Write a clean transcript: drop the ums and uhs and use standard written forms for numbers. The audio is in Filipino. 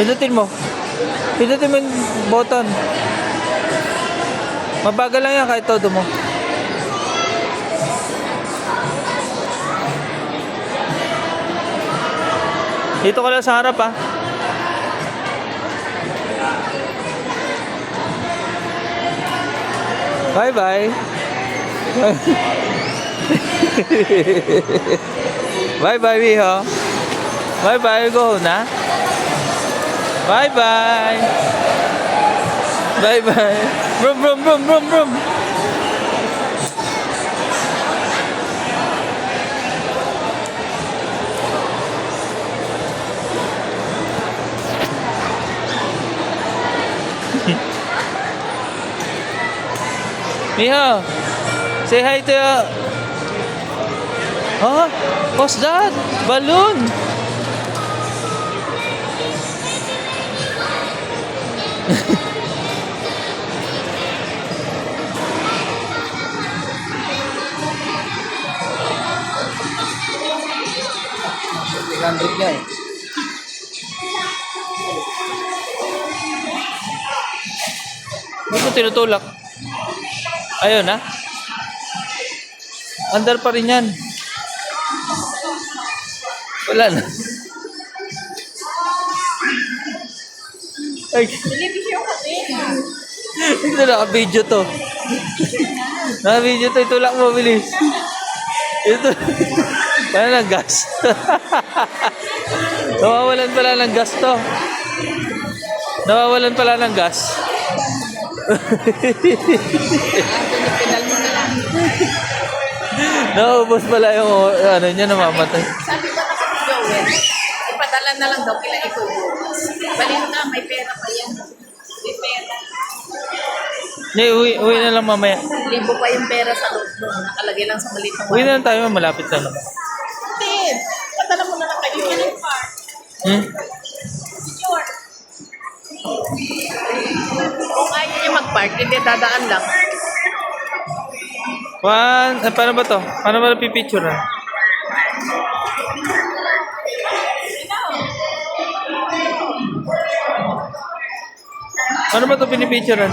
Pindutin mo. Pindutin mo yung button. Mabagal lang yan kahit todo mo. Dito ka lang sa harap ah. Bye bye. Bye bye Miho. Bye bye, go na. Bye bye. Bye bye. Brum brum brum brum brum. Miho, say hi to your... Huh? What's that? Balloon? $100 niya eh. Ba't mo tinutulak? Ayun na. Under pa rin yan. Wala na. Ay. Ito naka-video to. Naka-video to. Itulak mo, bilis. Ito. Wala ng gas. Nawawalan pala ng gas to. Nawawalan pala ng gas. Naubos pala yung ano niya, namamatay. Sabi ba kasi ni Joel, ipadala na lang daw kila ito. Balin na, may pera pa yan. May pera. Hindi, uwi na lang mamaya. Libo pa yung pera sa loob doon. Nakalagay lang sa maliit na Uwi na lang tayo, malapit na naman. Hindi. Padala mo na lang kayo. Yan yung car. Sure. Kung ayaw niya mag-park, hindi dadaan lang. Paano ba to? Paano ba napipicture na? Paano ba to pinipicturean?